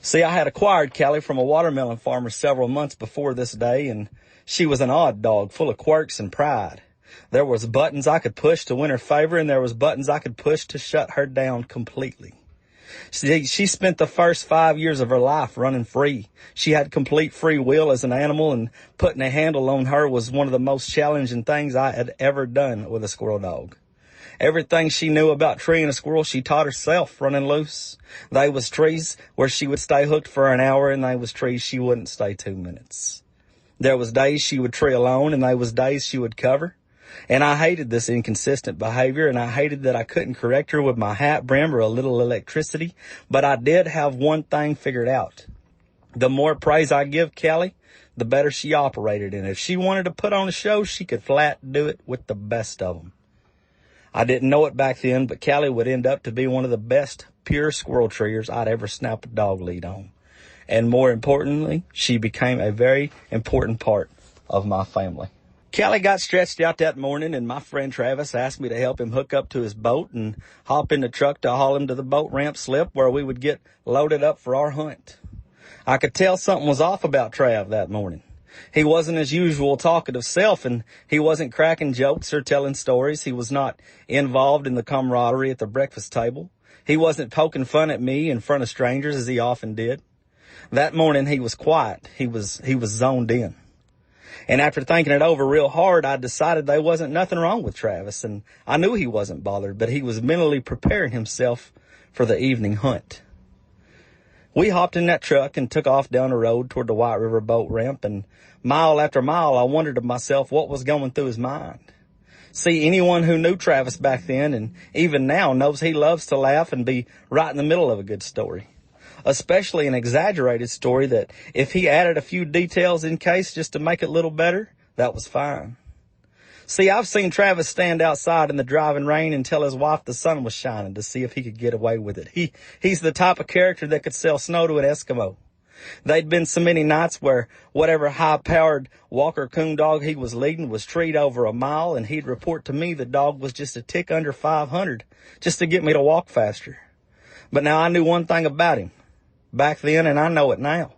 See, I had acquired Callie from a watermelon farmer several months before this day, and she was an odd dog, full of quirks and pride. There was buttons I could push to win her favor, and there was buttons I could push to shut her down completely. She spent the first 5 years of her life running free. She had complete free will as an animal, and putting a handle on her was one of the most challenging things I had ever done with a squirrel dog. Everything she knew about treeing a squirrel, she taught herself running loose. They was trees where she would stay hooked for an hour, and they was trees she wouldn't stay 2 minutes. There was days she would tree alone, and there was days she would cover. And I hated this inconsistent behavior, and I hated that I couldn't correct her with my hat brim or a little electricity. But I did have one thing figured out. The more praise I give Callie, the better she operated. And if she wanted to put on a show, she could flat do it with the best of them. I didn't know it back then, but Callie would end up to be one of the best pure squirrel treers I'd ever snapped a dog lead on. And more importantly, she became a very important part of my family. Callie got stretched out that morning, and my friend Travis asked me to help him hook up to his boat and hop in the truck to haul him to the boat ramp slip where we would get loaded up for our hunt. I could tell something was off about Trav that morning. He wasn't his usual talkative self, and he wasn't cracking jokes or telling stories. He was not involved in the camaraderie at the breakfast table. He wasn't poking fun at me in front of strangers as he often did. That morning he was quiet. He was zoned in. And after thinking it over real hard, I decided there wasn't nothing wrong with Travis, and I knew he wasn't bothered, but he was mentally preparing himself for the evening hunt. We hopped in that truck and took off down the road toward the White River boat ramp, and mile after mile I wondered to myself what was going through his mind. See, anyone who knew Travis back then and even now knows he loves to laugh and be right in the middle of a good story. Especially an exaggerated story that if he added a few details in case just to make it a little better, that was fine. See, I've seen Travis stand outside in the driving rain and tell his wife the sun was shining to see if he could get away with it. He's the type of character that could sell snow to an Eskimo. They'd been so many nights where whatever high-powered Walker coon dog he was leading was treed over a mile, and he'd report to me the dog was just a tick under 500 just to get me to walk faster. But now I knew one thing about him back then, and I know it now.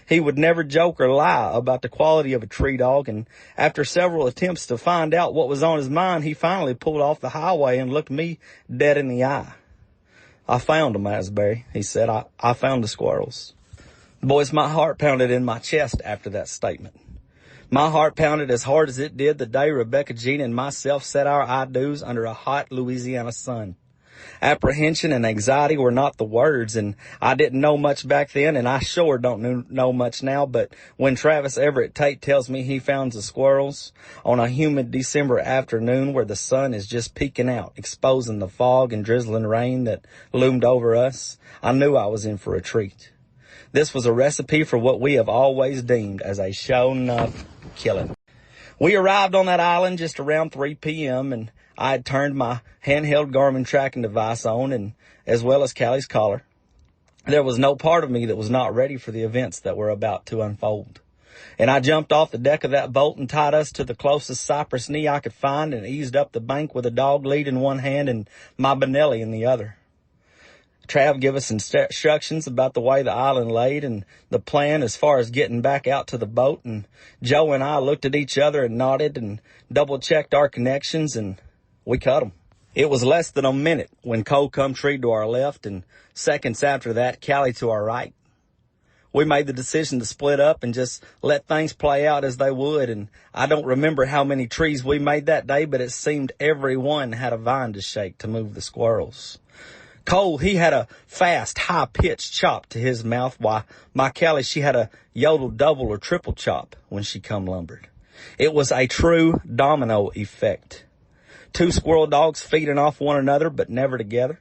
He would never joke or lie about the quality of a tree dog, and after several attempts to find out what was on his mind, he finally pulled off the highway and looked me dead in the eye. "I found them, Asberry," he said. I found the squirrels. Boys, my heart pounded in my chest after that statement. My heart pounded as hard as it did the day Rebecca Jean and myself said our I-do's under a hot Louisiana sun. Apprehension and anxiety were not the words, and I didn't know much back then, and I sure don't know much now, but when Travis Everett Tate tells me he found the squirrels on a humid December afternoon where the sun is just peeking out, exposing the fog and drizzling rain that loomed over us, I knew I was in for a treat. This was a recipe for what we have always deemed as a sure enough killing. We arrived on that island just around 3 p.m. and I had turned my handheld Garmin tracking device on, and as well as Callie's collar. There was no part of me that was not ready for the events that were about to unfold. And I jumped off the deck of that boat and tied us to the closest cypress knee I could find and eased up the bank with a dog lead in one hand and my Benelli in the other. Trav gave us instructions about the way the island laid and the plan as far as getting back out to the boat, and Joe and I looked at each other and nodded and double-checked our connections, and we cut 'em. It was less than a minute when Cole come tree to our left, and seconds after that, Callie to our right. We made the decision to split up and just let things play out as they would, and I don't remember how many trees we made that day, but it seemed every one had a vine to shake to move the squirrels. Cole, he had a fast, high-pitched chop to his mouth, while my Callie, she had a yodel double or triple chop when she come lumbered. It was a true domino effect. 2 squirrel dogs feeding off one another, but never together.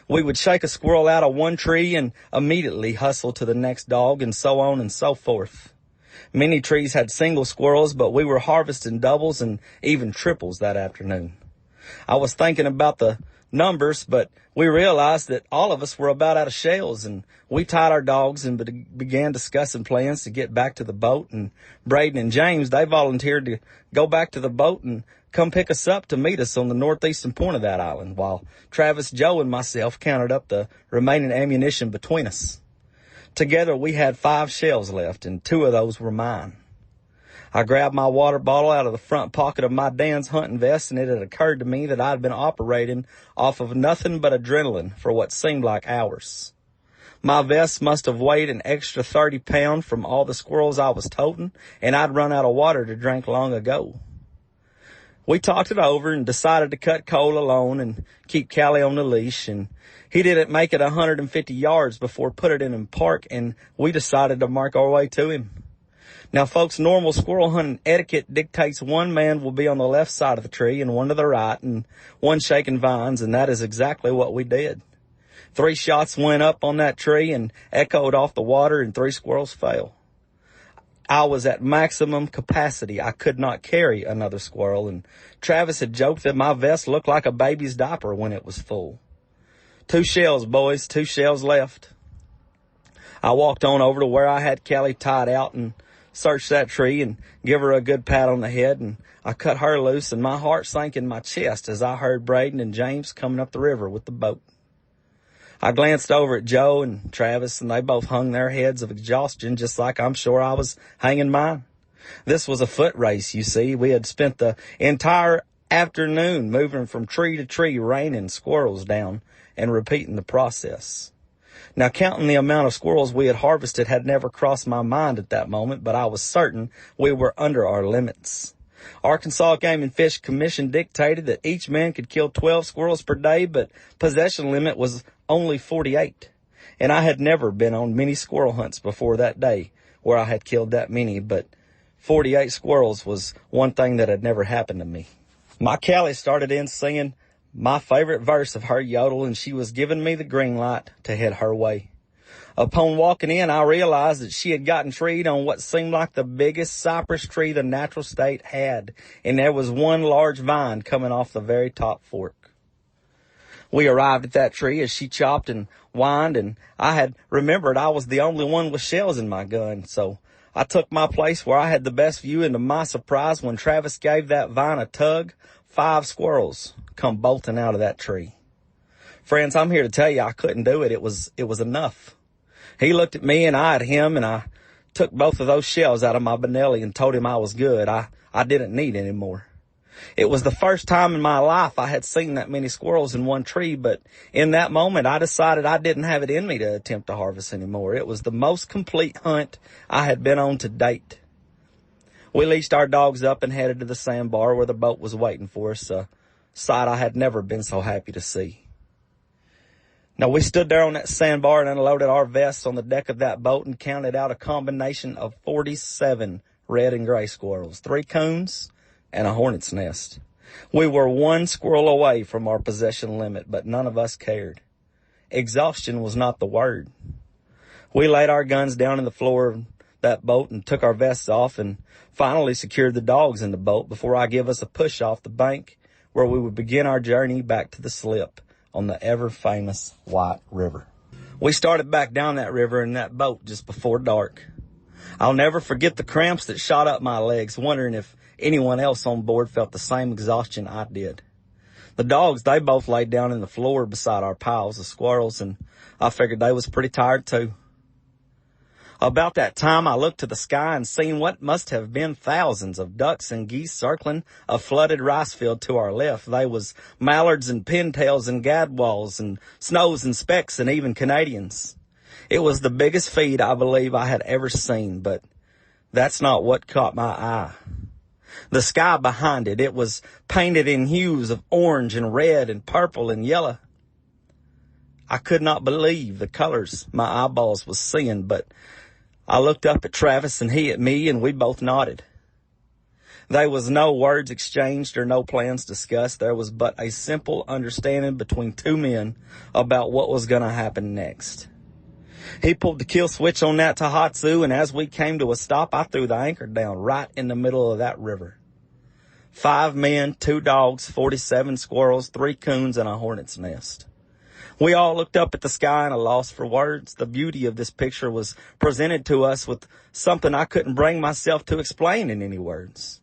We would shake a squirrel out of one tree and immediately hustle to the next dog, and so on and so forth. Many trees had single squirrels, but we were harvesting doubles and even triples that afternoon. I was thinking about the numbers, but we realized that all of us were about out of shells, and we tied our dogs and began discussing plans to get back to the boat. And Braden and James, they volunteered to go back to the boat and come pick us up to meet us on the northeastern point of that island, while Travis, Joe, and myself counted up the remaining ammunition between us. Together, we had 5 shells left, and 2 of those were mine. I grabbed my water bottle out of the front pocket of my Dan's hunting vest, and it had occurred to me that I'd been operating off of nothing but adrenaline for what seemed like hours. My vest must have weighed an extra 30 pounds from all the squirrels I was toting, and I'd run out of water to drink long ago. We talked it over and decided to cut Cole alone and keep Callie on the leash, and he didn't make it 150 yards before putting it in park, and we decided to mark our way to him. Now, folks, normal squirrel hunting etiquette dictates one man will be on the left side of the tree and one to the right and one shaking vines, and that is exactly what we did. 3 shots went up on that tree and echoed off the water, and 3 squirrels fell. I was at maximum capacity. I could not carry another squirrel, and Travis had joked that my vest looked like a baby's diaper when it was full. 2 shells, boys, 2 shells left. I walked on over to where I had Callie tied out and searched that tree and give her a good pat on the head, and I cut her loose, and my heart sank in my chest as I heard Braden and James coming up the river with the boat. I glanced over at Joe and Travis, and they both hung their heads of exhaustion just like I'm sure I was hanging mine. This was a foot race, you see. We had spent the entire afternoon moving from tree to tree, raining squirrels down and repeating the process. Now, counting the amount of squirrels we had harvested had never crossed my mind at that moment, but I was certain we were under our limits. Arkansas Game and Fish Commission dictated that each man could kill 12 squirrels per day, but possession limit was only 48. And I had never been on many squirrel hunts before that day where I had killed that many, but 48 squirrels was one thing that had never happened to me. My Callie started in singing my favorite verse of her yodel, and she was giving me the green light to head her way. Upon walking in, I realized that she had gotten treed on what seemed like the biggest cypress tree the natural state had, and there was one large vine coming off the very top fork. We arrived at that tree as she chopped and whined, and I had remembered I was the only one with shells in my gun, so I took my place where I had the best view, and to my surprise, when Travis gave that vine a tug, 5 squirrels come bolting out of that tree. Friends, I'm here to tell you I couldn't do it. It was enough. He looked at me and I at him, and I took both of those shells out of my Benelli and told him I was good. I didn't need any more. It was the first time in my life I had seen that many squirrels in one tree, but in that moment I decided I didn't have it in me to attempt to harvest anymore. It was the most complete hunt I had been on to date. We leashed our dogs up and headed to the sandbar where the boat was waiting for us, a sight I had never been so happy to see. Now, we stood there on that sandbar and unloaded our vests on the deck of that boat and counted out a combination of 47 red and gray squirrels, 3 coons, and a hornet's nest. We were 1 squirrel away from our possession limit, but none of us cared. Exhaustion was not the word. We laid our guns down in the floor of that boat and took our vests off and finally secured the dogs in the boat before I give us a push off the bank where we would begin our journey back to the slip on the ever-famous White River. We started back down that river in that boat just before dark. I'll never forget the cramps that shot up my legs, wondering if anyone else on board felt the same exhaustion I did. The dogs, they both laid down in the floor beside our piles of squirrels, and I figured they was pretty tired too. About that time, I looked to the sky and seen what must have been thousands of ducks and geese circling a flooded rice field to our left. They was mallards and pintails and gadwalls and snows and specks and even Canadians. It was the biggest feed I believe I had ever seen, but that's not what caught my eye. The sky behind it, it was painted in hues of orange and red and purple and yellow. I could not believe the colors my eyeballs was seeing, but I looked up at Travis and he at me, and we both nodded. There was no words exchanged or no plans discussed. There was but a simple understanding between two men about what was going to happen next. He pulled the kill switch on that Tahatsu, and as we came to a stop, I threw the anchor down right in the middle of that river. 5 men, 2 dogs, 47 squirrels, 3 coons, and a hornet's nest. We all looked up at the sky and a loss for words. The beauty of this picture was presented to us with something I couldn't bring myself to explain in any words.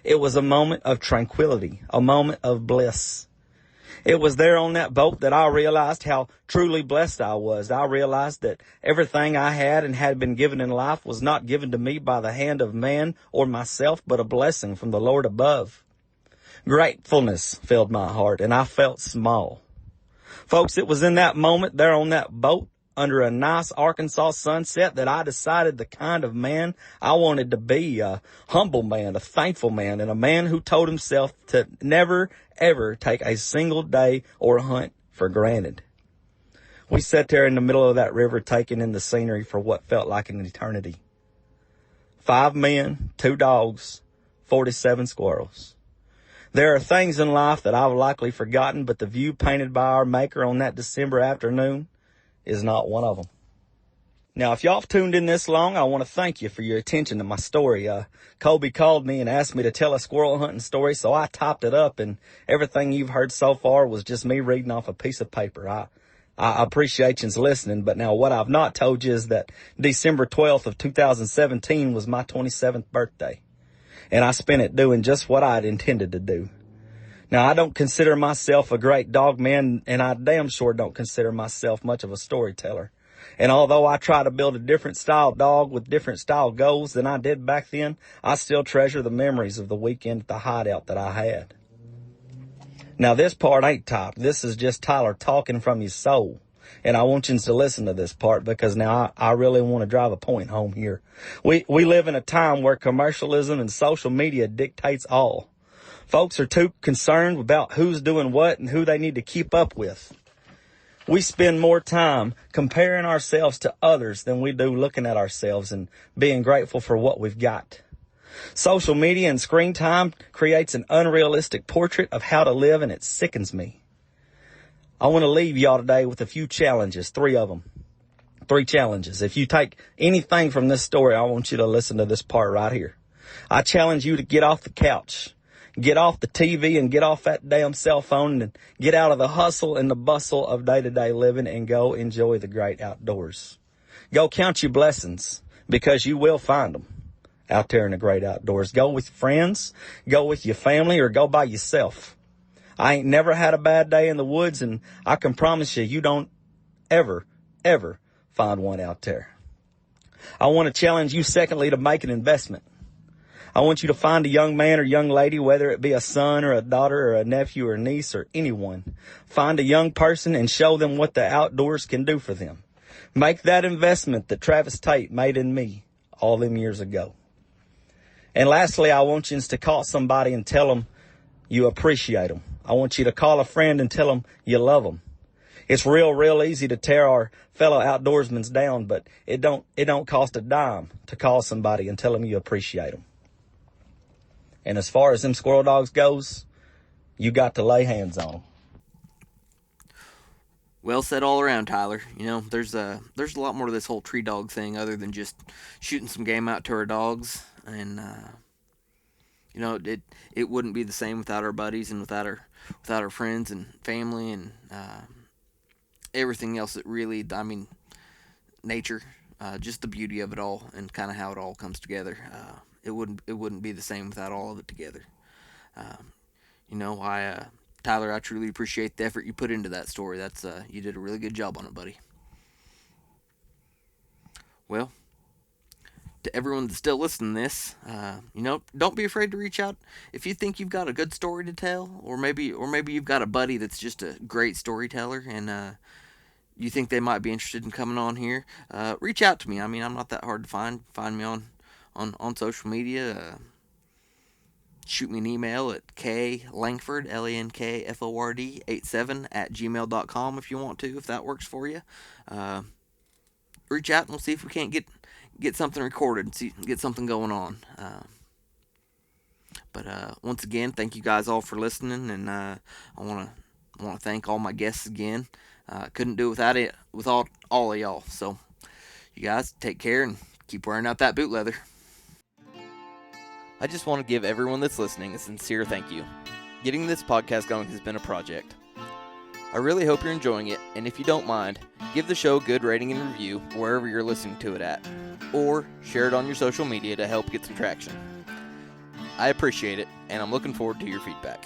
It was a moment of tranquility, a moment of bliss. It was there on that boat that I realized how truly blessed I was. I realized that everything I had and had been given in life was not given to me by the hand of man or myself, but a blessing from the Lord above. Gratefulness filled my heart, and I felt small. Folks, it was in that moment there on that boat under a nice Arkansas sunset that I decided the kind of man I wanted to be, a humble man, a thankful man, and a man who told himself to never, ever take a single day or hunt for granted. We sat there in the middle of that river taking in the scenery for what felt like an eternity. 5 men, 2 dogs, 47 squirrels. There are things in life that I've likely forgotten, but the view painted by our maker on that December afternoon is not one of them. Now, if y'all have tuned in this long, I want to thank you for your attention to my story. Colby called me and asked me to tell a squirrel hunting story, so I typed it up, and everything you've heard so far was just me reading off a piece of paper. I appreciate you listening, but now what I've not told you is that December 12th of 2017 was my 27th birthday. And I spent it doing just what I'd intended to do. Now, I don't consider myself a great dog man, and I damn sure don't consider myself much of a storyteller. And although I try to build a different style dog with different style goals than I did back then, I still treasure the memories of the weekend at the hideout that I had. Now, this part ain't typed. This is just Tyler talking from his soul. And I want you to listen to this part because now I really want to drive a point home here. We live in a time where commercialism and social media dictates all. Folks are too concerned about who's doing what and who they need to keep up with. We spend more time comparing ourselves to others than we do looking at ourselves and being grateful for what we've got. Social media and screen time creates an unrealistic portrait of how to live, and it sickens me. I want to leave y'all today with a few challenges, 3 of them. 3 challenges. If you take anything from this story, I want you to listen to this part right here. I challenge you to get off the couch, get off the TV, and get off that damn cell phone and get out of the hustle and the bustle of day-to-day living and go enjoy the great outdoors. Go count your blessings because you will find them out there in the great outdoors. Go with friends, go with your family, or go by yourself. I ain't never had a bad day in the woods, and I can promise you don't ever, ever find one out there. I want to challenge you, secondly, to make an investment. I want you to find a young man or young lady, whether it be a son or a daughter or a nephew or niece or anyone. Find a young person and show them what the outdoors can do for them. Make that investment that Travis Tate made in me all them years ago. And lastly, I want you to call somebody and tell them you appreciate them. I want you to call a friend and tell them you love them. It's real easy to tear our fellow outdoorsmen down, but it don't cost a dime to call somebody and tell them you appreciate them. And as far as them squirrel dogs goes, you got to lay hands on them. Well said all around, Tyler. There's a lot more to this whole tree dog thing other than just shooting some game out to our dogs, and it wouldn't be the same without our buddies and without our friends and family and everything else that really, I mean, nature, just the beauty of it all and kind of how it all comes together. It wouldn't be the same without all of it together. Um, I Tyler, I truly appreciate the effort you put into that story. That's you did a really good job on it, buddy. Well, to everyone that's still listening to this, don't be afraid to reach out if you think you've got a good story to tell, or maybe you've got a buddy that's just a great storyteller, and you think they might be interested in coming on here. Reach out to me. I mean, I'm not that hard to find. Find me on social media. Shoot me an email at klangford, LANKFORD 87 at gmail.com if you want to, if that works for you. Uh, Reach out and we'll see if we can't get something recorded, get something going on. But once again, thank you guys all for listening, and I want to thank all my guests again. Couldn't do it without all of y'all. So you guys take care and keep wearing out that boot leather. I just want to give everyone that's listening a sincere thank you. Getting this podcast going has been a project. I really hope you're enjoying it, and if you don't mind, give the show a good rating and review wherever you're listening to it at, or share it on your social media to help get some traction. I appreciate it, and I'm looking forward to your feedback.